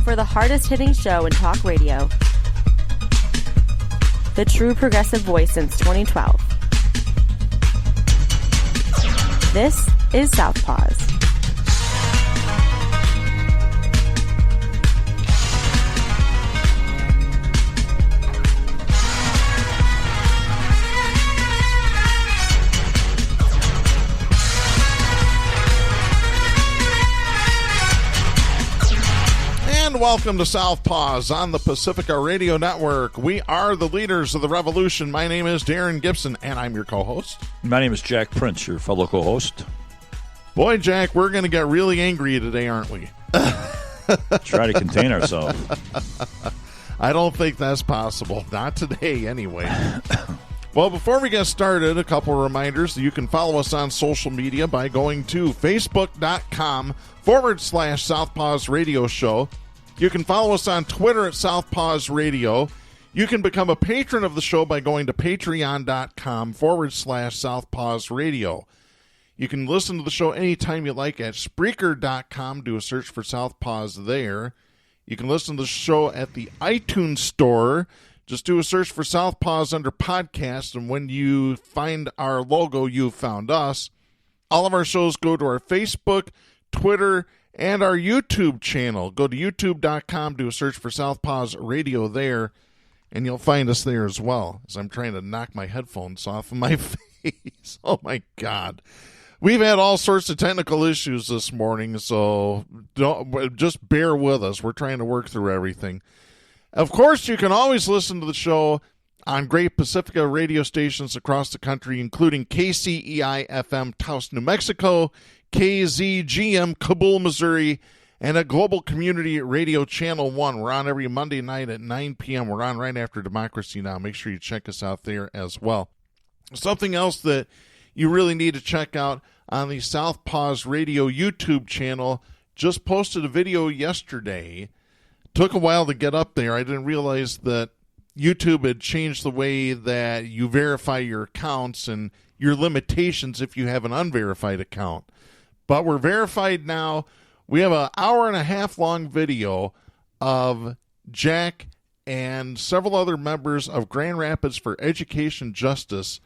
for the hardest-hitting show in talk radio. The true progressive voice since 2012. This is Southpaws. Welcome to Southpaws on the Pacifica Radio Network. We are the leaders of the revolution. My name is Darren Gibson, and I'm your co-host. My name is Jack Prince, your fellow co-host. Boy, Jack, we're going to get really angry today, aren't we? Try to contain ourselves. I don't think that's possible. Not today, anyway. Well, before we get started, a couple of reminders. You can follow us on social media by going to facebook.com/Southpaws Radio Show. You can follow us on Twitter at Southpaws Radio. You can become a patron of the show by going to patreon.com/Southpaws Radio. You can listen to the show anytime you like at Spreaker.com. Do a search for Southpaws there. You can listen to the show at the iTunes Store. Just do a search for Southpaws under podcasts, and when you find our logo, you've found us. All of our shows go to our Facebook, Twitter, and our YouTube channel. Go to youtube.com, do a search for Southpaws Radio there, and you'll find us there as well, as I'm trying to knock my headphones off of my face. Oh, my God. We've had all sorts of technical issues this morning, so just bear with us. We're trying to work through everything. Of course, you can always listen to the show on great Pacifica radio stations across the country, including KCEI-FM Taos, New Mexico, KZGM Kabul, Missouri, and at Global Community Radio Channel 1. We're on every Monday night at 9 p.m. We're on right after Democracy Now! Make sure you check us out there as well. Something else that you really need to check out on the Southpaws Radio YouTube channel, just posted a video yesterday. Took a while to get up there. I didn't realize that YouTube had changed the way that you verify your accounts and your limitations if you have an unverified account. But we're verified now. We have an hour-and-a-half long video of Jack and several other members of Grand Rapids for Education Justice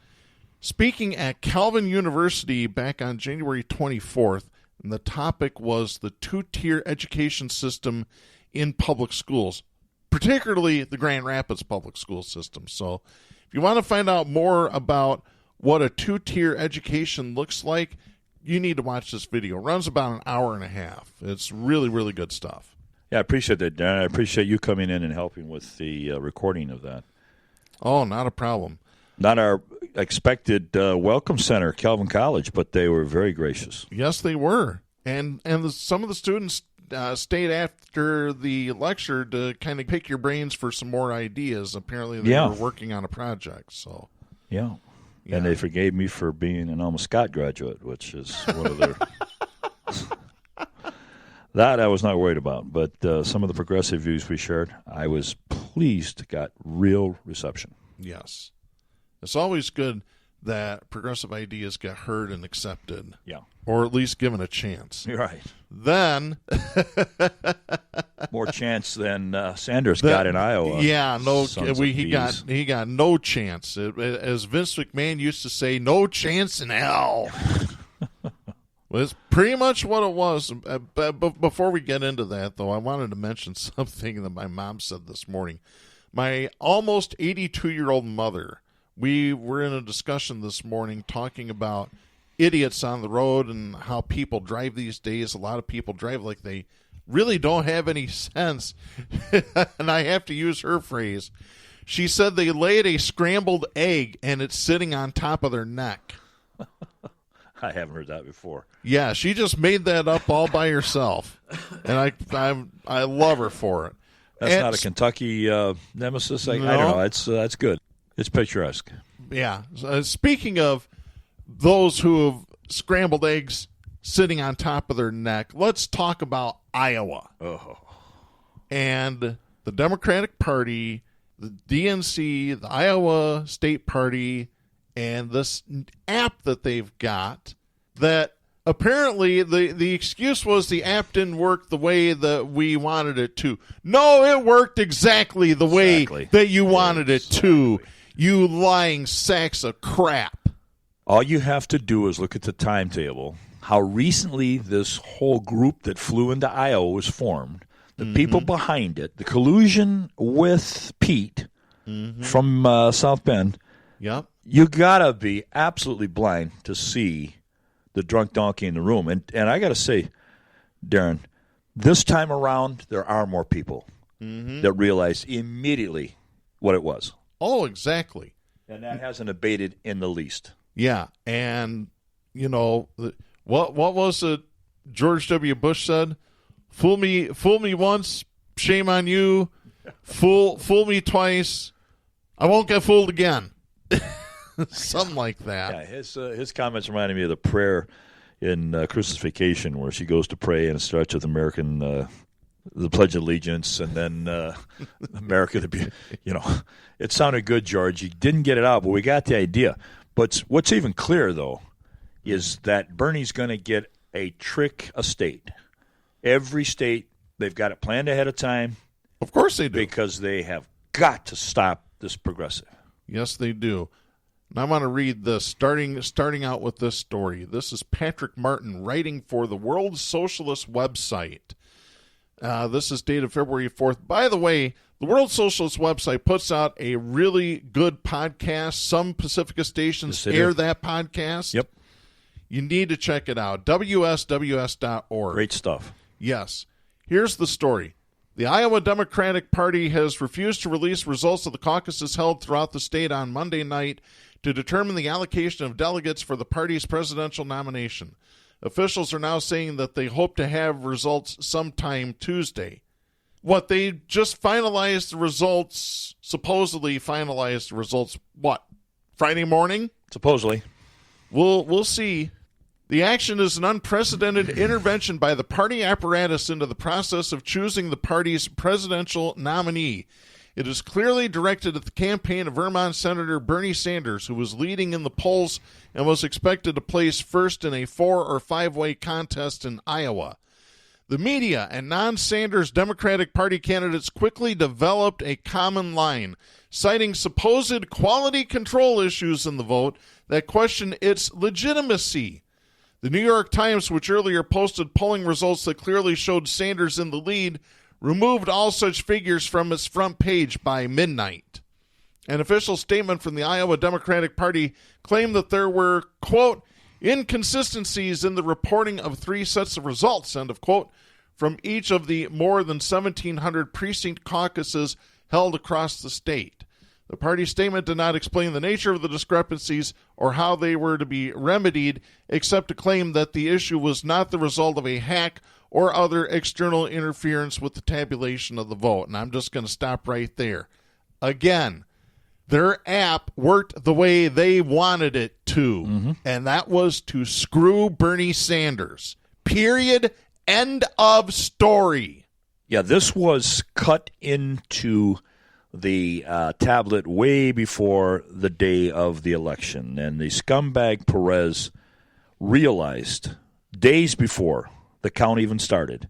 speaking at Calvin University back on January 24th. And the topic was the two-tier education system in public schools, particularly the Grand Rapids public school system. So if you want to find out more about what a two-tier education looks like, you need to watch this video. It runs about an hour and a half. It's really, really good stuff. Yeah, I appreciate that, Darren. I appreciate you coming in and helping with the recording of that. Oh, not a problem. Not our expected welcome center, Calvin College, but they were very gracious. Yes, they were. And some of the students stayed after the lecture to kind of pick your brains for some more ideas. Apparently, they were working on a project. So, yeah. And they forgave me for being an Alma Scott graduate, which is one of their. That I was not worried about, but some of the progressive views we shared, I was pleased got real reception. Yes, it's always good that progressive ideas get heard and accepted. Yeah. Or at least given a chance. You're right. Then more chance than Sanders got in Iowa. Yeah, he got no chance. As Vince McMahon used to say, no chance in hell. Well, it's pretty much what it was. But before we get into that, though, I wanted to mention something that my mom said this morning. My almost 82-year-old mother, we were in a discussion this morning talking about idiots on the road and how people drive these days. A lot of people drive like they really don't have any sense. And I have to use her phrase. She said they laid a scrambled egg and it's sitting on top of their neck. I haven't heard that before. Yeah, she just made that up all by herself. And I love her for it. That's not a Kentucky nemesis. I don't know. That's good. It's picturesque. Yeah. Speaking of those who have scrambled eggs sitting on top of their neck, let's talk about Iowa. Oh. And the Democratic Party, the DNC, the Iowa State Party, and this app that they've got that apparently the excuse was the app didn't work the way that we wanted it to. No, it worked exactly the way that you wanted it to, you lying sacks of crap. All you have to do is look at the timetable, how recently this whole group that flew into Iowa was formed, the people behind it, the collusion with Pete from South Bend. Yep. You got to be absolutely blind to see the drunk donkey in the room. And I got to say, Darren, this time around, there are more people that realize immediately what it was. Oh, exactly. And that hasn't abated in the least. Yeah, and, you know, what was it George W. Bush said? Fool me once, shame on you. Fool me twice, I won't get fooled again. Something like that. Yeah, his comments reminded me of the prayer in Crucifixion, where she goes to pray and starts with the Pledge of Allegiance, and then America. It sounded good, George. You didn't get it out, but we got the idea. But what's even clearer, though, is that Bernie's going to get a trick state. Every state, they've got it planned ahead of time. Of course they do. Because they have got to stop this progressive. Yes, they do. And I want to read this, starting out with this story. This is Patrick Martin writing for the World Socialist website. This is dated February 4th. By the way, the World Socialist website puts out a really good podcast. Some Pacifica stations air that podcast. Yep. You need to check it out. WSWS.org. Great stuff. Yes. Here's the story. The Iowa Democratic Party has refused to release results of the caucuses held throughout the state on Monday night to determine the allocation of delegates for the party's presidential nomination. Officials are now saying that they hope to have results sometime Tuesday. What, they just finalized the results, supposedly finalized the results, what, Friday morning? Supposedly. We'll see. The action is an unprecedented intervention by the party apparatus into the process of choosing the party's presidential nominee. It is clearly directed at the campaign of Vermont Senator Bernie Sanders, who was leading in the polls and was expected to place first in a 4- or 5-way contest in Iowa. The media and non-Sanders Democratic Party candidates quickly developed a common line, citing supposed quality control issues in the vote that question its legitimacy. The New York Times, which earlier posted polling results that clearly showed Sanders in the lead, removed all such figures from its front page by midnight. An official statement from the Iowa Democratic Party claimed that there were, quote, inconsistencies in the reporting of 3 sets of results, end of quote, from each of the more than 1,700 precinct caucuses held across the state. The party statement did not explain the nature of the discrepancies or how they were to be remedied, except to claim that the issue was not the result of a hack or other external interference with the tabulation of the vote. And I'm just going to stop right there. Again, their app worked the way they wanted it to, and that was to screw Bernie Sanders. Period. End of story. Yeah, this was cut into the tablet way before the day of the election, and the scumbag Perez realized days before the count even started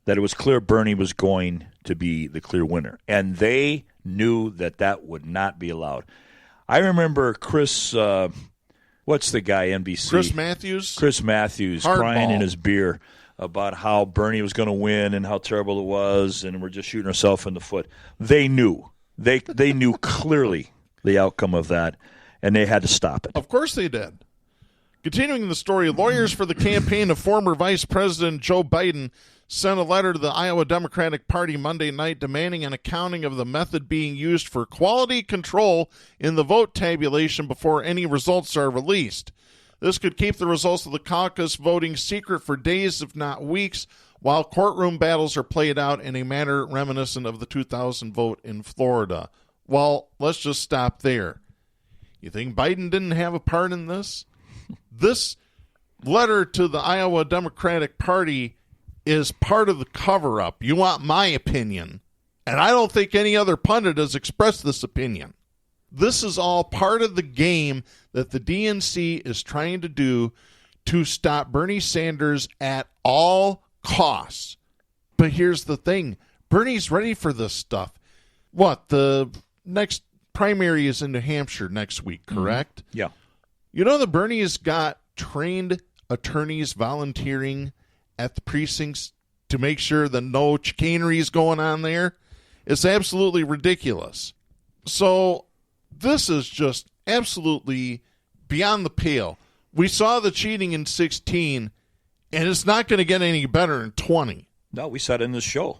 that it was clear Bernie was going to be the clear winner, and they knew that that would not be allowed. I remember Chris, what's the guy, NBC? Chris Matthews crying in his beer about how Bernie was going to win and how terrible it was, and we're just shooting ourselves in the foot. They knew. They knew clearly the outcome of that, and they had to stop it. Of course they did. Continuing the story, lawyers for the campaign of former Vice President Joe Biden sent a letter to the Iowa Democratic Party Monday night demanding an accounting of the method being used for quality control in the vote tabulation before any results are released. This could keep the results of the caucus voting secret for days, if not weeks, while courtroom battles are played out in a manner reminiscent of the 2000 vote in Florida. Well, let's just stop there. You think Biden didn't have a part in this? This letter to the Iowa Democratic Party is part of the cover-up. You want my opinion, and I don't think any other pundit has expressed this opinion. This is all part of the game that the DNC is trying to do to stop Bernie Sanders at all costs. But here's the thing. Bernie's ready for this stuff. What? The next primary is in New Hampshire next week, correct? Yeah. You know that Bernie has got trained attorneys volunteering at the precincts to make sure that no chicanery is going on there? It's absolutely ridiculous. So this is just absolutely beyond the pale. We saw the cheating in 16, and it's not going to get any better in 20. No, we said in the show,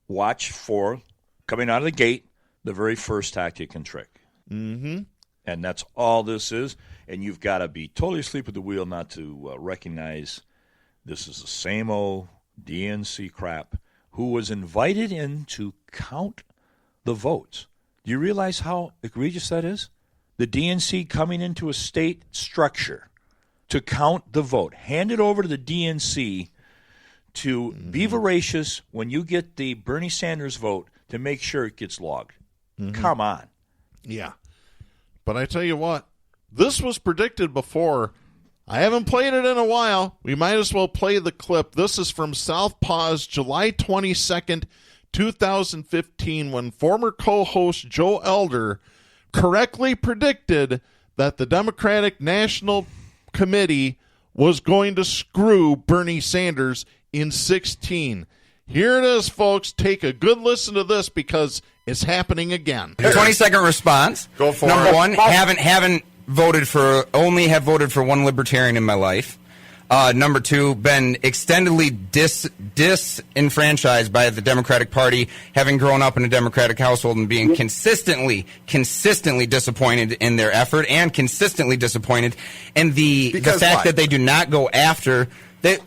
watch for, coming out of the gate, the very first tactic and trick. Mm-hmm. And that's all this is. And you've got to be totally asleep at the wheel not to recognize this is the same old DNC crap who was invited in to count the votes. Do you realize how egregious that is? The DNC coming into a state structure to count the vote. Hand it over to the DNC to be voracious when you get the Bernie Sanders vote to make sure it gets logged. Come on. Yeah. But I tell you what, this was predicted before. I haven't played it in a while. We might as well play the clip. This is from Southpaws, July 22nd, 2015, when former co-host Joe Elder correctly predicted that the Democratic National Committee was going to screw Bernie Sanders in 16. Here it is, folks. Take a good listen to this because it's happening again. 20-second response. Go for Number it. one, haven't voted for, only have voted for one libertarian in my life. Number two, been extendedly disenfranchised by the Democratic Party, having grown up in a Democratic household and being consistently disappointed in their effort and consistently disappointed in the fact that they do not go after.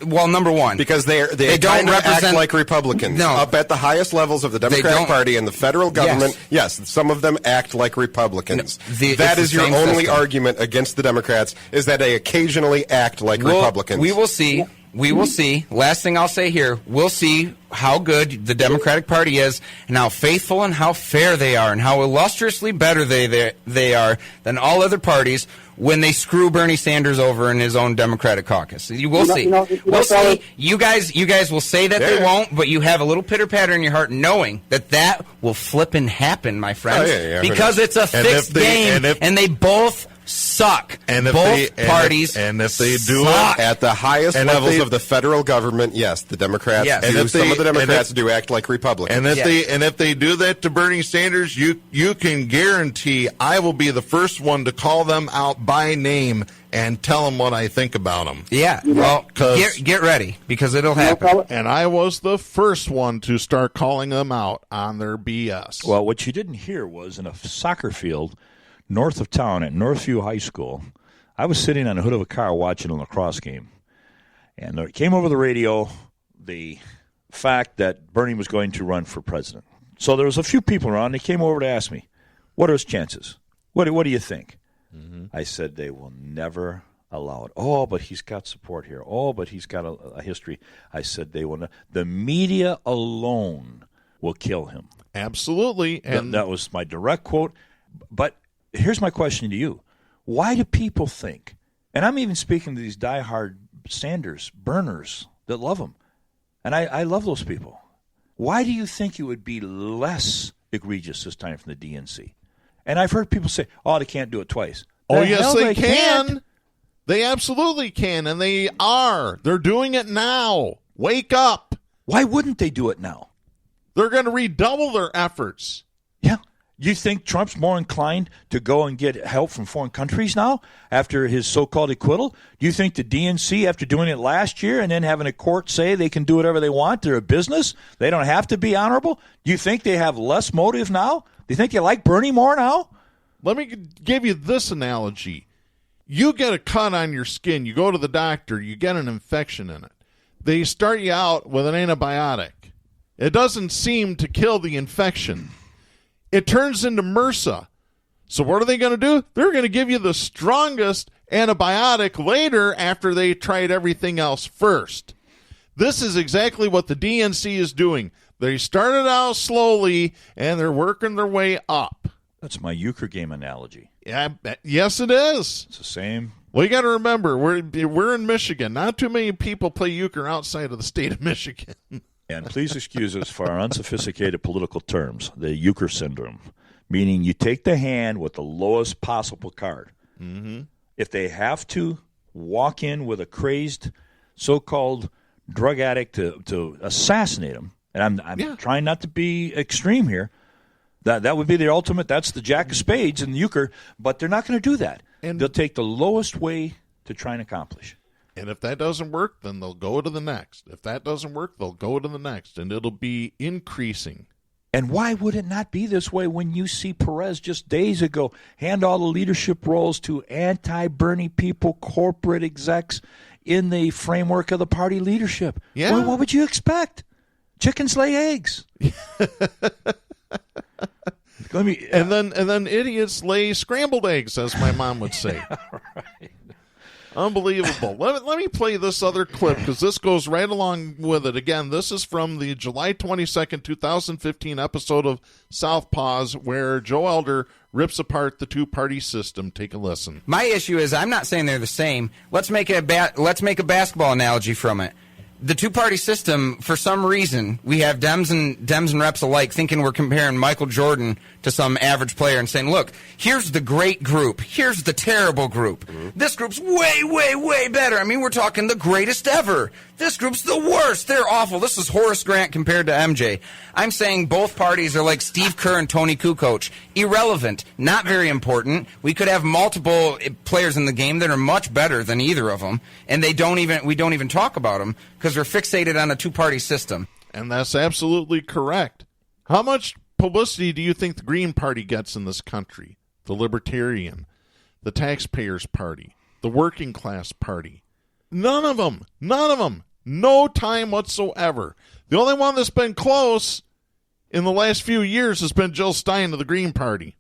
Number one, because they don't act like Republicans. No. Up at the highest levels of the Democratic Party and the federal government, yes, some of them act like Republicans. That is your only argument against the Democrats, is that they occasionally act like Republicans. We will see. We will see. Last thing I'll say here, we'll see how good the Democratic Party is and how faithful and how fair they are and how illustriously better they are than all other parties when they screw Bernie Sanders over in his own Democratic caucus. You will see. We'll see. You guys will say that they won't, but you have a little pitter-patter in your heart knowing that will flippin' happen, my friends, because it's a fixed game, and they both suck. And if both parties and if they do suck. it at the highest levels of the federal government, yes, the Democrats do. Some of the Democrats do act like Republicans. And if they do that to Bernie Sanders, you can guarantee I will be the first one to call them out by name and tell them what I think about them. Yeah, well, get ready, because it'll happen. And I was the first one to start calling them out on their BS. Well, what you didn't hear was in a soccer field north of town at Northview High School, I was sitting on the hood of a car watching a lacrosse game. And it came over the radio the fact that Bernie was going to run for president. So there was a few people around. They came over to ask me, what are his chances? What do you think? I said, they will never allow it. Oh, but he's got support here. Oh, but he's got a history. I said, they will not. The media alone will kill him. Absolutely. And that was my direct quote. But here's my question to you. Why do people think, and I'm even speaking to these diehard Sanders burners that love him, and I love those people. Why do you think it would be less egregious this time from the DNC? And I've heard people say, oh, they can't do it twice. Oh, yes, they can. They absolutely can, and they are. They're doing it now. Wake up. Why wouldn't they do it now? They're going to redouble their efforts. Yeah. You think Trump's more inclined to go and get help from foreign countries now after his so-called acquittal? Do you think the DNC, after doing it last year and then having a court say they can do whatever they want, they're a business, they don't have to be honorable? Do you think they have less motive now? Do you think they like Bernie more now? Let me give you this analogy. You get a cut on your skin. You go to the doctor. You get an infection in it. They start you out with an antibiotic. It doesn't seem to kill the infection. It turns into MRSA. So what are they going to do? They're going to give you the strongest antibiotic later after they tried everything else first. This is exactly what the DNC is doing. They started out slowly, and they're working their way up. That's my euchre game analogy. Yeah, yes, it is. It's the same Well, you got to remember, we're in Michigan. Not too many people play euchre outside of the state of Michigan. And please excuse us for our unsophisticated political terms, the euchre syndrome, meaning you take the hand with the lowest possible card. Mm-hmm. If they have to walk in with a crazed so-called drug addict to assassinate him, and I'm trying not to be extreme here, that would be the ultimate. That's the jack of spades in the euchre, but they're not going to do that. And they'll take the lowest way to try and accomplish. And if that doesn't work, then they'll go to the next. If that doesn't work, they'll go to the next, and it'll be increasing. And why would it not be this way when you see Perez just days ago hand all the leadership roles to anti-Bernie people, corporate execs in the framework of the party leadership? Yeah. Well, what would you expect? Chickens lay eggs. And then idiots lay scrambled eggs, as my mom would say. Right. Unbelievable. Let me play this other clip, because this goes right along with it. Again, this is from the July 22nd, 2015 episode of Southpaws, where Joe Elder rips apart the two-party system. Take a listen. My issue is I'm not saying they're the same. Let's make a basketball analogy from it. The two-party system, for some reason, we have Dems and reps alike thinking we're comparing Michael Jordan to some average player and saying, look, here's the great group. Here's the terrible group. Mm-hmm. This group's way, way, way better. I mean, we're talking the greatest ever. This group's the worst. They're awful. This is Horace Grant compared to MJ. I'm saying both parties are like Steve Kerr and Tony Kukoc. Irrelevant. Not very important. We could have multiple players in the game that are much better than either of them, and we don't even talk about them because we're fixated on a two-party system. And that's absolutely correct. How much publicity do you think the Green Party gets in this country? The Libertarian, the Taxpayers Party, the Working Class Party? None of them. No time whatsoever. The only one that's been close in the last few years has been Jill Stein of the Green Party.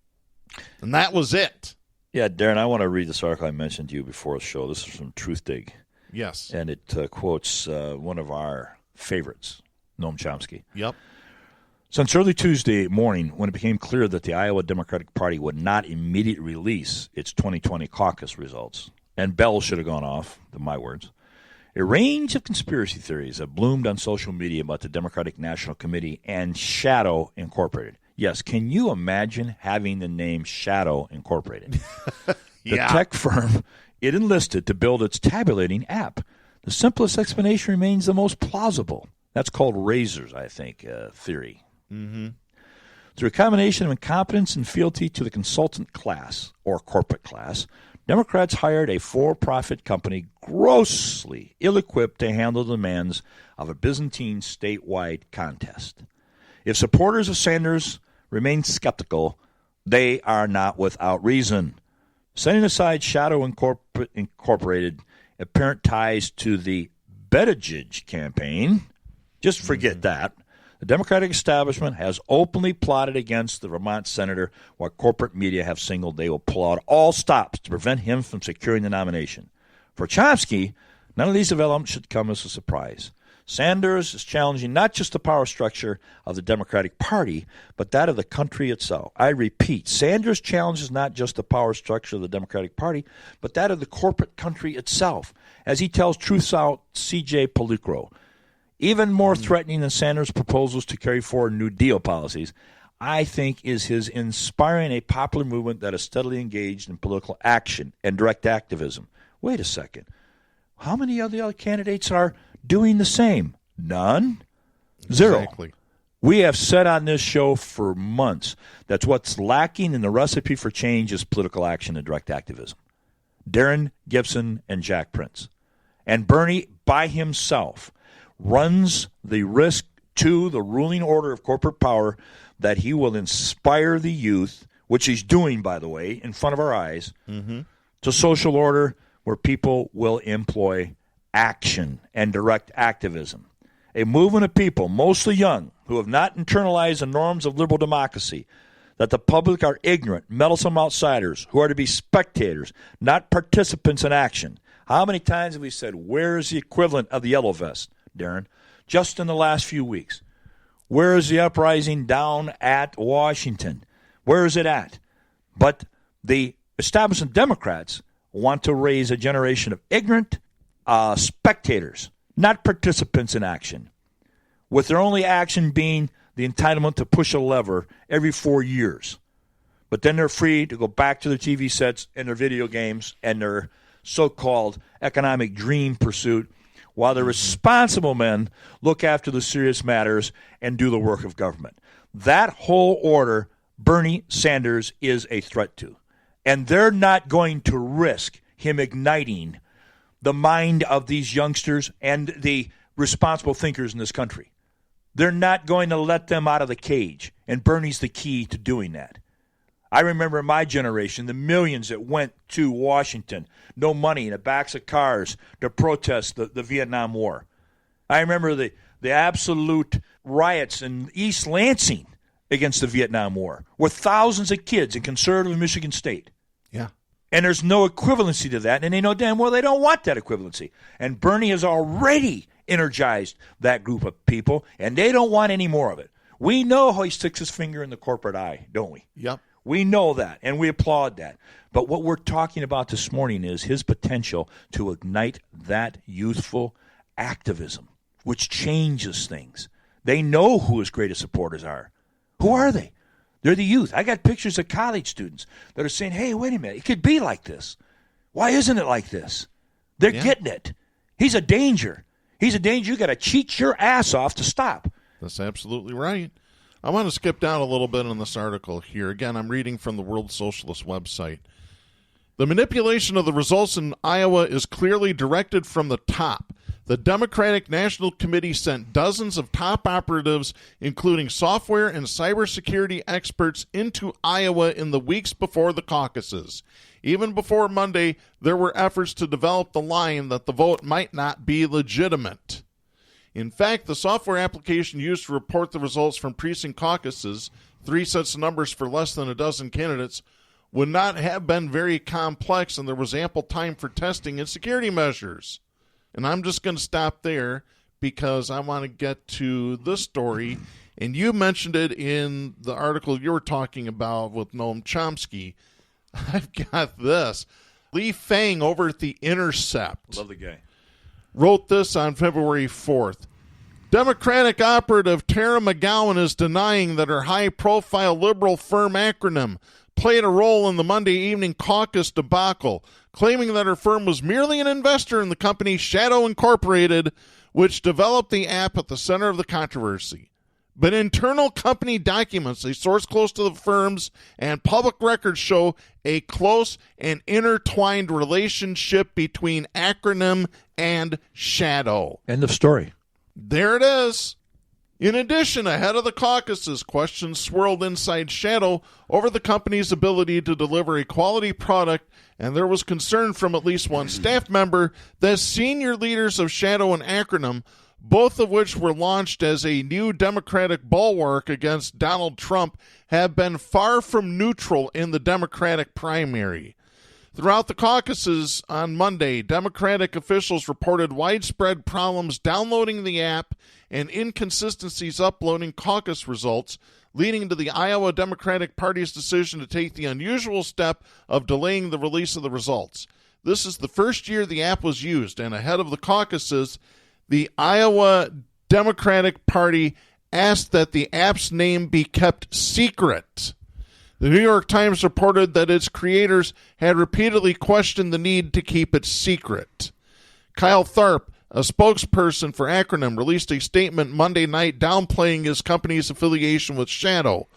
And that was it. Yeah, Darren, I want to read this article I mentioned to you before the show. This is from Truthdig. Yes. And it quotes one of our favorites, Noam Chomsky. Yep. Since early Tuesday morning, when it became clear that the Iowa Democratic Party would not immediately release its 2020 caucus results, and bells should have gone off, in my words, a range of conspiracy theories have bloomed on social media about the Democratic National Committee and Shadow Incorporated. Yes, can you imagine having the name Shadow Incorporated? The tech firm it enlisted to build its tabulating app. The simplest explanation remains the most plausible. That's called Razors, I think, theory. Mm-hmm. Through a combination of incompetence and fealty to the consultant class, or corporate class, Democrats hired a for-profit company grossly ill-equipped to handle the demands of a Byzantine statewide contest. If supporters of Sanders remain skeptical, they are not without reason. Setting aside Shadow Incorporated apparent ties to the Buttigieg campaign, just forget that. The Democratic establishment has openly plotted against the Vermont senator, while corporate media have signaled they will pull out all stops to prevent him from securing the nomination. For Chomsky, none of these developments should come as a surprise. Sanders is challenging not just the power structure of the Democratic Party, but that of the country itself. I repeat, Sanders challenges not just the power structure of the Democratic Party, but that of the corporate country itself, as he tells Truth Out C.J. Policro. Even more threatening than Sanders' proposals to carry forward New Deal policies, I think, is his inspiring a popular movement that is steadily engaged in political action and direct activism. Wait a second. How many of the other candidates are doing the same? None? Zero. Exactly. We have said on this show for months that what's lacking in the recipe for change is political action and direct activism. Darren, Gibson, and Jack Prince. And Bernie, by himself, runs the risk to the ruling order of corporate power that he will inspire the youth, which he's doing, by the way, in front of our eyes, to social order where people will employ action and direct activism. A movement of people, mostly young, who have not internalized the norms of liberal democracy, that the public are ignorant, meddlesome outsiders who are to be spectators, not participants in action. How many times have we said, where is the equivalent of the yellow vest, Darren? Just in the last few weeks. Where is the uprising down at Washington? Where is it at? But the establishment Democrats want to raise a generation of ignorant spectators, not participants in action, with their only action being the entitlement to push a lever every 4 years. But then they're free to go back to their TV sets and their video games and their so-called economic dream pursuit, while the responsible men look after the serious matters and do the work of government. That whole order, Bernie Sanders is a threat to. And they're not going to risk him igniting the mind of these youngsters and the responsible thinkers in this country. They're not going to let them out of the cage, and Bernie's the key to doing that. I remember in my generation, the millions that went to Washington, no money, in the backs of cars to protest the Vietnam War. I remember the absolute riots in East Lansing against the Vietnam War, with thousands of kids in conservative Michigan State. Yeah. And there's no equivalency to that, and they know damn well they don't want that equivalency. And Bernie has already energized that group of people, and they don't want any more of it. We know how he sticks his finger in the corporate eye, don't we? Yep. We know that, and we applaud that. But what we're talking about this morning is his potential to ignite that youthful activism, which changes things. They know who his greatest supporters are. Who are they? They're the youth. I got pictures of college students that are saying, hey, wait a minute, it could be like this. Why isn't it like this? They're getting it. He's a danger. He's a danger you got to cheat your ass off to stop. That's absolutely right. I want to skip down a little bit in this article here. Again, I'm reading from the World Socialist website. The manipulation of the results in Iowa is clearly directed from the top. The Democratic National Committee sent dozens of top operatives, including software and cybersecurity experts, into Iowa in the weeks before the caucuses. Even before Monday, there were efforts to develop the line that the vote might not be legitimate. In fact, the software application used to report the results from precinct caucuses, 3 sets of numbers for less than a dozen candidates, would not have been very complex, and there was ample time for testing and security measures. And I'm just going to stop there because I want to get to this story. And you mentioned it in the article you were talking about with Noam Chomsky. I've got this. Lee Fang over at The Intercept. Love the guy. Wrote this on February 4th. Democratic operative Tara McGowan is denying that her high-profile liberal firm acronym played a role in the Monday evening caucus debacle, claiming that her firm was merely an investor in the company Shadow Incorporated, which developed the app at the center of the controversy. But internal company documents, a source close to the firms, and public records show a close and intertwined relationship between acronym and Shadow. End of story. There it is. In addition, ahead of the caucuses, questions swirled inside Shadow over the company's ability to deliver a quality product, and there was concern from at least one staff member that senior leaders of Shadow and Acronym, both of which were launched as a new Democratic bulwark against Donald Trump, have been far from neutral in the Democratic primary. Throughout the caucuses on Monday, Democratic officials reported widespread problems downloading the app and inconsistencies uploading caucus results, leading to the Iowa Democratic Party's decision to take the unusual step of delaying the release of the results. This is the first year the app was used, and ahead of the caucuses, the Iowa Democratic Party asked that the app's name be kept secret. The New York Times reported that its creators had repeatedly questioned the need to keep it secret. Kyle Tharp, a spokesperson for Acronym, released a statement Monday night downplaying his company's affiliation with Shadow.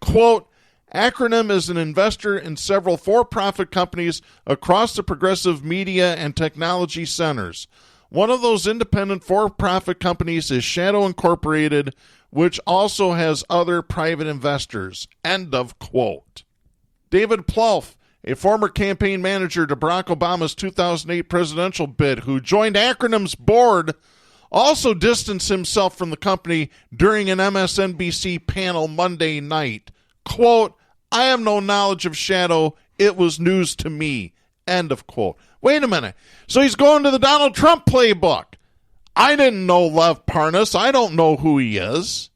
Quote, Acronym is an investor in several for-profit companies across the progressive media and technology centers. One of those independent for-profit companies is Shadow Incorporated, which also has other private investors. End of quote. David Plouffe, a former campaign manager to Barack Obama's 2008 presidential bid, who joined Acronym's board, also distanced himself from the company during an MSNBC panel Monday night. Quote, I have no knowledge of Shadow. It was news to me. End of quote. Wait a minute. So he's going to the Donald Trump playbook. I didn't know Lev Parnas. I don't know who he is.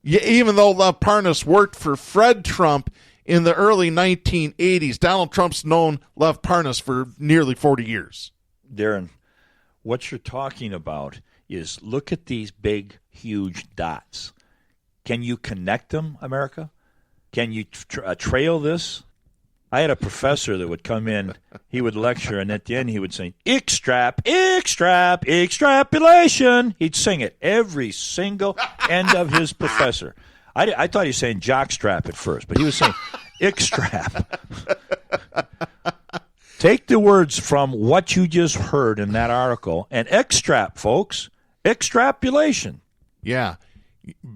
Even though Lev Parnas worked for Fred Trump in the early 1980s. Donald Trump's known Lev Parnas for nearly 40 years. Darren, what you're talking about is look at these big, huge dots. Can you connect them, America? Can you trail this? I had a professor that would come in, he would lecture, and at the end he would say, extrapolation. He'd sing it every single end of his professor. I thought he was saying jockstrap at first, but he was saying extrap. Take the words from what you just heard in that article and extrap, folks. Extrapolation. Yeah.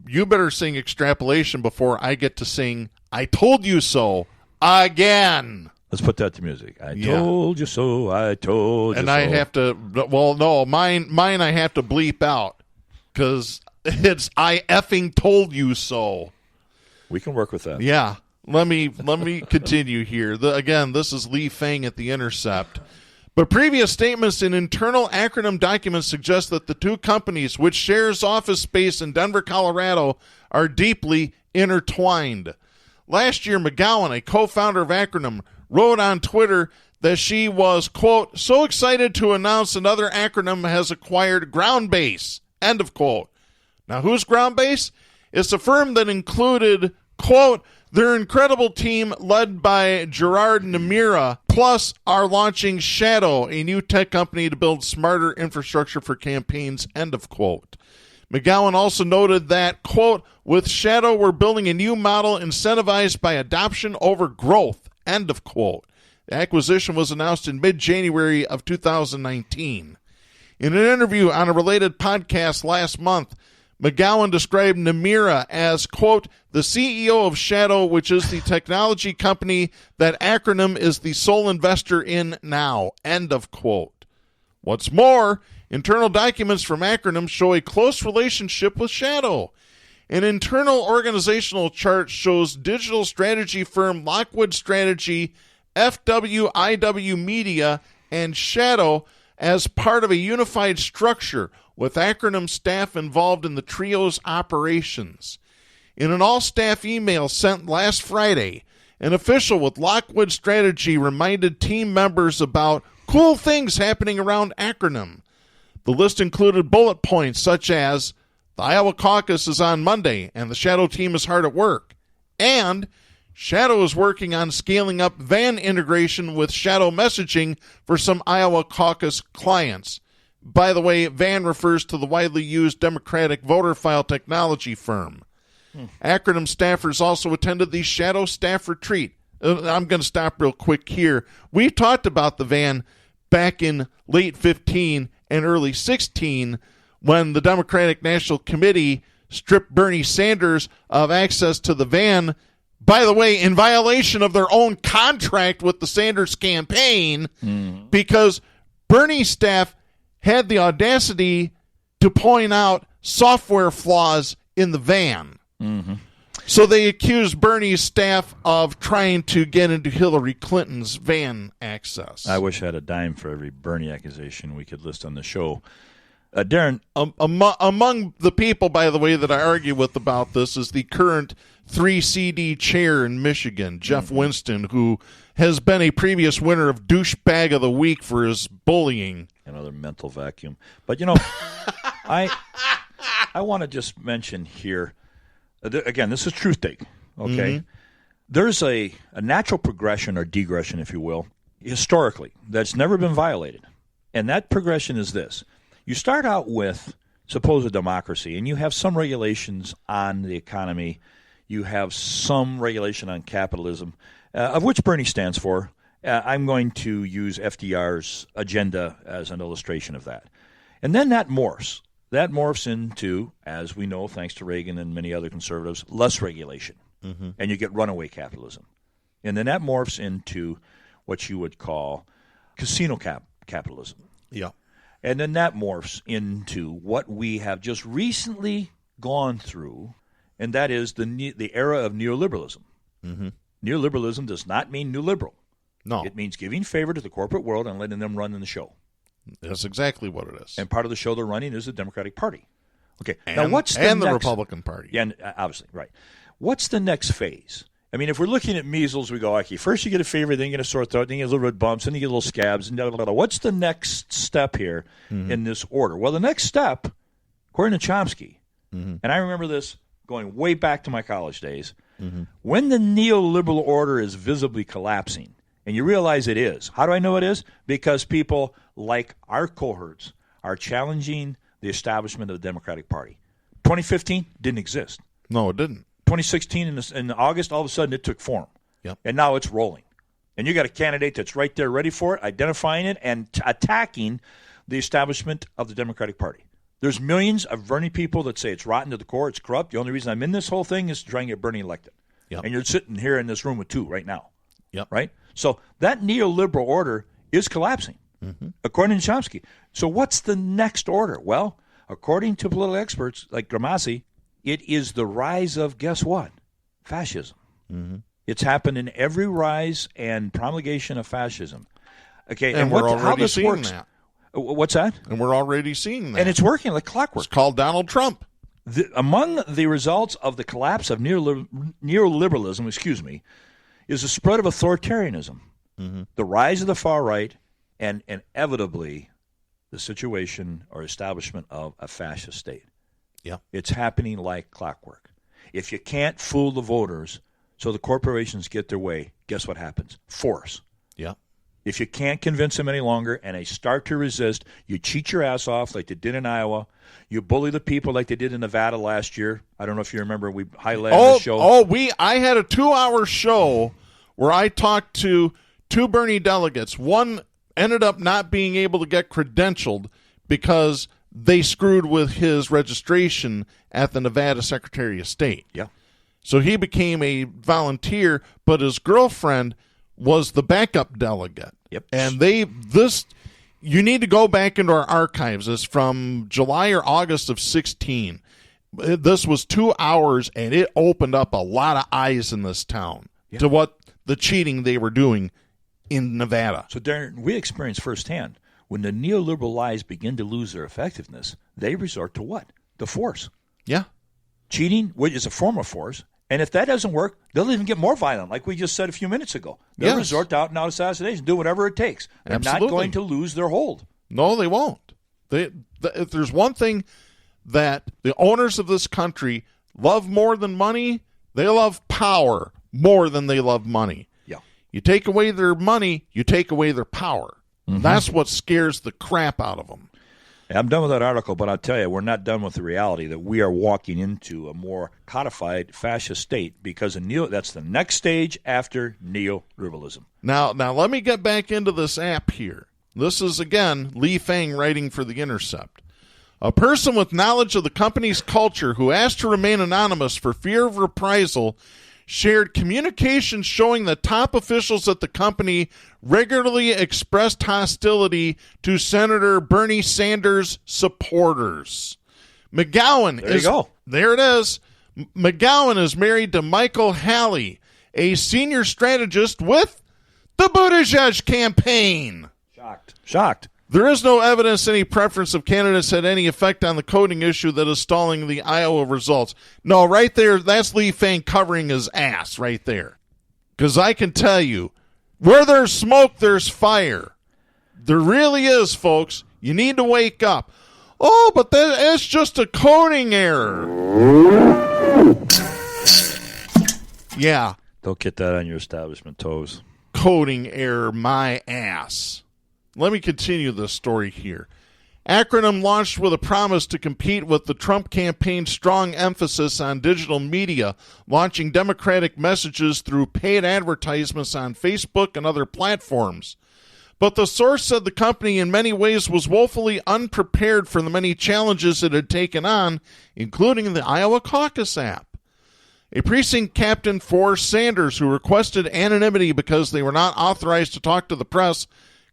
You better sing extrapolation before I get to sing I told you so again. Let's put that to music. I told you so, I told you and so. And I have to, well, no, mine I have to bleep out because it's I effing told you so. We can work with that. Yeah. Let me continue here. Again, this is Lee Fang at The Intercept. But previous statements in internal acronym documents suggest that the two companies, which shares office space in Denver, Colorado, are deeply intertwined. Last year, McGowan, a co-founder of Acronym, wrote on Twitter that she was, quote, so excited to announce another acronym has acquired Groundbase, end of quote. Now, who's Groundbase? It's a firm that included, quote, their incredible team led by Gerard Namira, plus are launching Shadow, a new tech company to build smarter infrastructure for campaigns, end of quote. McGowan also noted that, quote, with Shadow, we're building a new model incentivized by adoption over growth, end of quote. The acquisition was announced in mid-January of 2019. In an interview on a related podcast last month, McGowan described Namira as, quote, the CEO of Shadow, which is the technology company that Acronym is the sole investor in now, end of quote. What's more, internal documents from Acronym show a close relationship with Shadow. An internal organizational chart shows digital strategy firm Lockwood Strategy, FWIW Media, and Shadow as part of a unified structure with Acronym staff involved in the trio's operations. In an all-staff email sent last Friday, an official with Lockwood Strategy reminded team members about cool things happening around Acronym. The list included bullet points such as, the Iowa caucus is on Monday and the Shadow team is hard at work, and Shadow is working on scaling up VAN integration with Shadow messaging for some Iowa caucus clients. By the way, VAN refers to the widely used Democratic voter file technology firm. Acronym staffers also attended the Shadow staff retreat. I'm going to stop real quick here. We talked about the VAN back in late 15 and early 16 when the Democratic National Committee stripped Bernie Sanders of access to the VAN, by the way, in violation of their own contract with the Sanders campaign, because Bernie's staff had the audacity to point out software flaws in the VAN. So they accused Bernie's staff of trying to get into Hillary Clinton's VAN access. I wish I had a dime for every Bernie accusation we could list on the show. Darren, among the people, by the way, that I argue with about this is the current 3CD chair in Michigan, Jeff Winston, who has been a previous winner of Douchebag of the Week for his bullying. Another mental vacuum. But, you know, I want to just mention here, again, this is truth take, okay? There's a natural progression or degression, if you will, historically, that's never been violated. And that progression is this. You start out with, suppose, a democracy, and you have some regulations on the economy. You have some regulation on capitalism, of which Bernie stands for. I'm going to use FDR's agenda as an illustration of that. And then that morphs. That morphs into, as we know, thanks to Reagan and many other conservatives, less regulation. And you get runaway capitalism. And then that morphs into what you would call casino capitalism. Yeah. And then that morphs into what we have just recently gone through, and that is the era of neoliberalism. Neoliberalism does not mean new liberal. No. It means giving favor to the corporate world and letting them run in the show. That's exactly what it is. And part of the show they're running is the Democratic Party. Okay. And, now what's the and next, the Republican Party. Yeah, and, obviously, right. What's the next phase? I mean, if we're looking at measles, we go, okay, first you get a fever, then you get a sore throat, then you get a little bit of bumps, then you get little scabs, and blah, blah, blah. What's the next step here in this order? Well, the next step, according to Chomsky, and I remember this going way back to my college days, when the neoliberal order is visibly collapsing, and you realize it is. How do I know it is? Because people like our cohorts are challenging the establishment of the Democratic Party. 2015 didn't exist. No, it didn't. 2016 in August, all of a sudden it took form. Yep. And now it's rolling. And you got a candidate that's right there ready for it, identifying it, and attacking the establishment of the Democratic Party. There's millions of Bernie people that say it's rotten to the core, it's corrupt. The only reason I'm in this whole thing is to try and get Bernie elected. Yep. And you're sitting here in this room with two right now. Yep. Right? So that neoliberal order is collapsing, according to Chomsky. So what's the next order? Well, according to political experts like Gramsci, it is the rise of, guess what? Fascism. It's happened in every rise and promulgation of fascism. Okay, and we're already how this seeing works? that. What's that? And we're already seeing that. And it's working like clockwork. It's called Donald Trump. Among the results of the collapse of neoliberalism, is the spread of authoritarianism, the rise of the far right, and inevitably the situation or establishment of a fascist state. Yeah, it's happening like clockwork. If you can't fool the voters so the corporations get their way, guess what happens? Force. Yeah. If you can't convince them any longer and they start to resist, you cheat your ass off like they did in Iowa. You bully the people like they did in Nevada last year. I don't know if you remember, we highlighted the show. I had a 2-hour show where I talked to 2 Bernie delegates. One ended up not being able to get credentialed because they screwed with his registration at the Nevada Secretary of State. Yeah. So he became a volunteer, but his girlfriend was the backup delegate. Yep. And you need to go back into our archives. It's from July or August of 16. This was 2 hours, and it opened up a lot of eyes in this town to what the cheating they were doing in Nevada. So, Darren, we experienced firsthand when the neoliberal lies begin to lose their effectiveness, they resort to what? The force. Yeah. Cheating, which is a form of force. And if that doesn't work, they'll even get more violent, like we just said a few minutes ago. They'll resort to out-and-out assassination, do whatever it takes. They're not going to lose their hold. No, they won't. If there's one thing that the owners of this country love more than money, they love power more than they love money. Yeah. You take away their money, you take away their power. That's what scares the crap out of them. I'm done with that article, but I'll tell you, we're not done with the reality that we are walking into a more codified fascist state because that's the next stage after neoliberalism. Now, let me get back into this app here. This is, again, Lee Fang writing for The Intercept. A person with knowledge of the company's culture who asked to remain anonymous for fear of reprisal shared communications showing that top officials at the company regularly expressed hostility to Senator Bernie Sanders supporters. McGowan there it is. McGowan is married to Michael Halley, a senior strategist with the Buttigieg campaign. Shocked. There is no evidence any preference of candidates had any effect on the coding issue that is stalling the Iowa results. No, right there, that's Lee Fang covering his ass right there. Because I can tell you, where there's smoke, there's fire. There really is, folks. You need to wake up. Oh, but it's just a coding error. Yeah. Don't get that on your establishment toes. Coding error, my ass. Let me continue this story here. Acronym launched with a promise to compete with the Trump campaign's strong emphasis on digital media, launching Democratic messages through paid advertisements on Facebook and other platforms. But the source said the company in many ways was woefully unprepared for the many challenges it had taken on, including the Iowa caucus app. A precinct captain for Sanders, who requested anonymity because they were not authorized to talk to the press,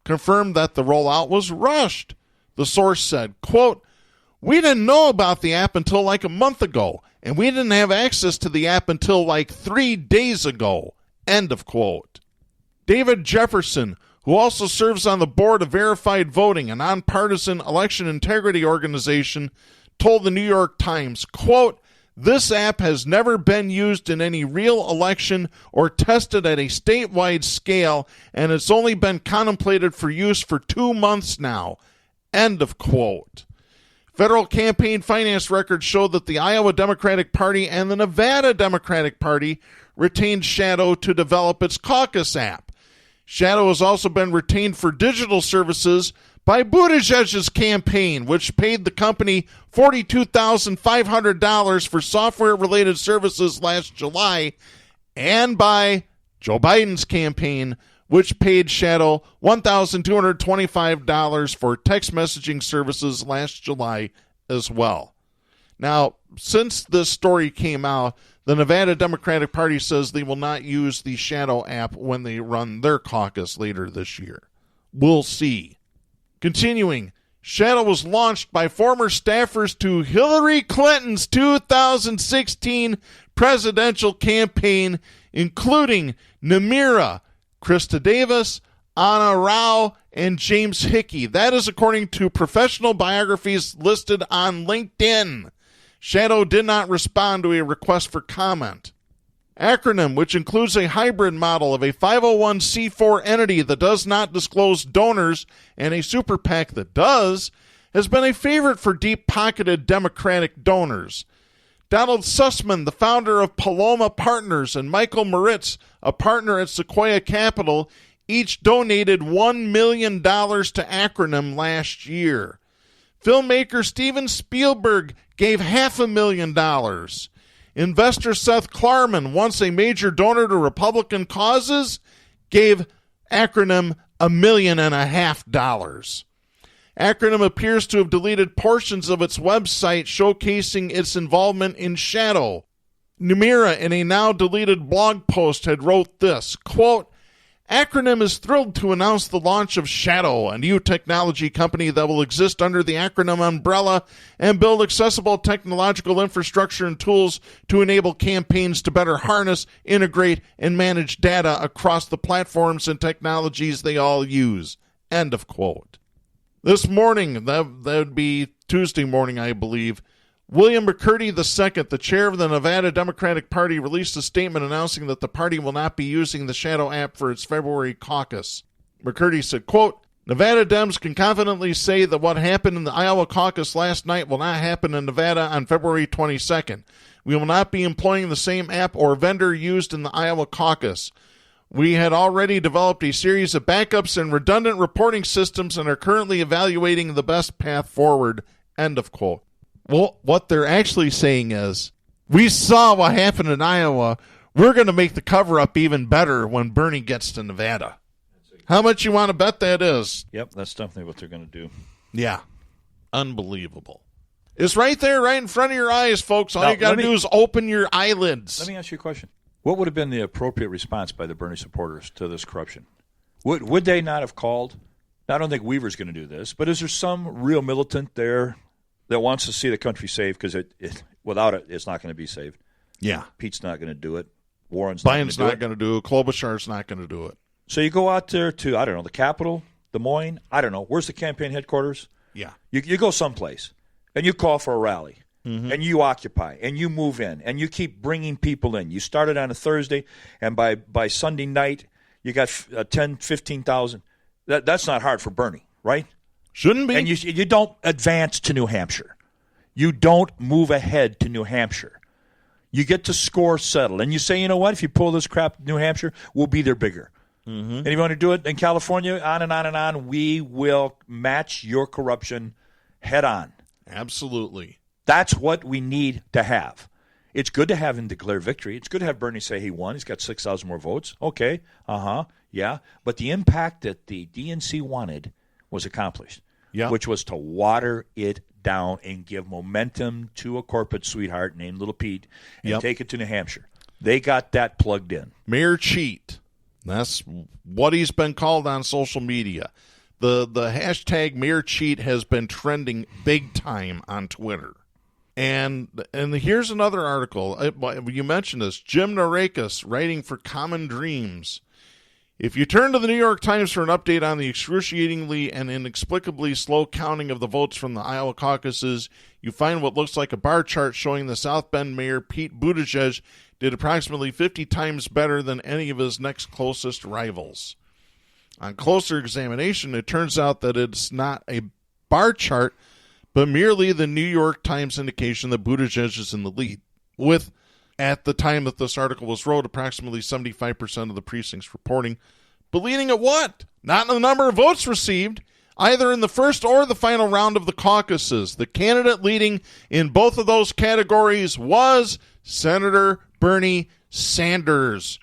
confirmed that the rollout was rushed. The source said, quote, "We didn't know about the app until like a month ago, and we didn't have access to the app until like 3 days ago." End of quote. David Jefferson, who also serves on the board of Verified Voting, a nonpartisan election integrity organization, told the New York Times, quote, This app has never been used in any real election or tested at a statewide scale, and it's only been contemplated for use for 2 months now. End of quote. Federal campaign finance records show that the Iowa Democratic Party and the Nevada Democratic Party retained Shadow to develop its caucus app. Shadow has also been retained for digital services by Buttigieg's campaign, which paid the company $42,500 for software-related services last July, and by Joe Biden's campaign, which paid Shadow $1,225 for text messaging services last July as well. Now, since this story came out, the Nevada Democratic Party says they will not use the Shadow app when they run their caucus later this year. We'll see. Continuing, Shadow was launched by former staffers to Hillary Clinton's 2016 presidential campaign, including Namira, Krista Davis, Anna Rao, and James Hickey. That is according to professional biographies listed on LinkedIn. Shadow did not respond to a request for comment. Acronym, which includes a hybrid model of a 501c4 entity that does not disclose donors and a super PAC that does, has been a favorite for deep-pocketed Democratic donors. Donald Sussman, the founder of Paloma Partners, and Michael Moritz, a partner at Sequoia Capital, each donated $1 million to Acronym last year. Filmmaker Steven Spielberg gave $500,000. Investor Seth Klarman, once a major donor to Republican causes, gave Acronym $1.5 million. Acronym appears to have deleted portions of its website showcasing its involvement in Shadow. Namira, in a now-deleted blog post, had wrote this, quote, Acronym is thrilled to announce the launch of Shadow, a new technology company that will exist under the Acronym umbrella and build accessible technological infrastructure and tools to enable campaigns to better harness, integrate, and manage data across the platforms and technologies they all use. End of quote. This morning, that would be Tuesday morning, I believe, William McCurdy II, the chair of the Nevada Democratic Party, released a statement announcing that the party will not be using the Shadow app for its February caucus. McCurdy said, quote, Nevada Dems can confidently say that what happened in the Iowa caucus last night will not happen in Nevada on February 22nd. We will not be employing the same app or vendor used in the Iowa caucus. We had already developed a series of backups and redundant reporting systems and are currently evaluating the best path forward. End of quote. Well, what they're actually saying is, we saw what happened in Iowa. We're going to make the cover-up even better when Bernie gets to Nevada. How much you want to bet that is? Yep, that's definitely what they're going to do. Yeah. Unbelievable. It's right there, right in front of your eyes, folks. All you got to do is open your eyelids. Let me ask you a question. What would have been the appropriate response by the Bernie supporters to this corruption? Would they not have called? I don't think Weaver's going to do this, but is there some real militant there that wants to see the country saved? Because without it, it's not going to be saved. Yeah. Pete's not going to do it. Warren's Biden's not going to do it. Klobuchar's not going to do it. So you go out there to, I don't know, the Capitol, Des Moines, I don't know. Where's the campaign headquarters? Yeah. You go someplace, and you call for a rally, and you occupy, and you move in, and you keep bringing people in. You started on a Thursday, and by Sunday night, you got 10, 15,000. That's not hard for Bernie, right? Shouldn't be. And you don't advance to New Hampshire. You don't move ahead to New Hampshire. You get to score settle. And you say, you know what, if you pull this crap New Hampshire, we'll be there bigger. Mm-hmm. And if you want to do it in California, on and on and on, we will match your corruption head on. Absolutely. That's what we need to have. It's good to have him declare victory. It's good to have Bernie say he won. He's got 6,000 more votes. Okay, yeah. But the impact that the DNC wanted was accomplished, which was to water it down and give momentum to a corporate sweetheart named Little Pete and take it to New Hampshire. They got that plugged in. Mayor Cheat. That's what he's been called on social media. The hashtag Mayor Cheat has been trending big time on Twitter. And here's another article. You mentioned this. Jim Narakis, writing for Common Dreams. If you turn to the New York Times for an update on the excruciatingly and inexplicably slow counting of the votes from the Iowa caucuses, you find what looks like a bar chart showing the South Bend mayor Pete Buttigieg did approximately 50 times better than any of his next closest rivals. On closer examination, it turns out that it's not a bar chart, but merely the New York Times indication that Buttigieg is in the lead, with, at the time that this article was wrote, approximately 75% of the precincts reporting. But leading at what? Not in the number of votes received, either in the first or the final round of the caucuses. The candidate leading in both of those categories was Senator Bernie Sanders,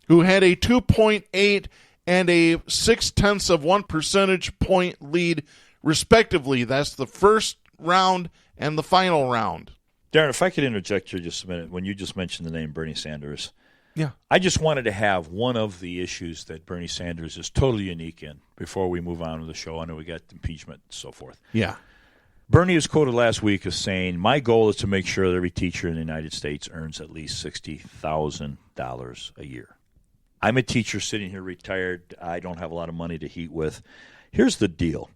who had a 2.8 and a 0.6 percentage point lead, respectively. That's the first round and the final round. Darren, if I could interject here just a minute, when you just mentioned the name Bernie Sanders. Yeah. I just wanted to have one of the issues that Bernie Sanders is totally unique in before we move on with the show. I know we got impeachment and so forth. Yeah. Bernie was quoted last week as saying, my goal is to make sure that every teacher in the United States earns at least $60,000 a year. I'm a teacher sitting here retired. I don't have a lot of money to heat with. Here's the deal.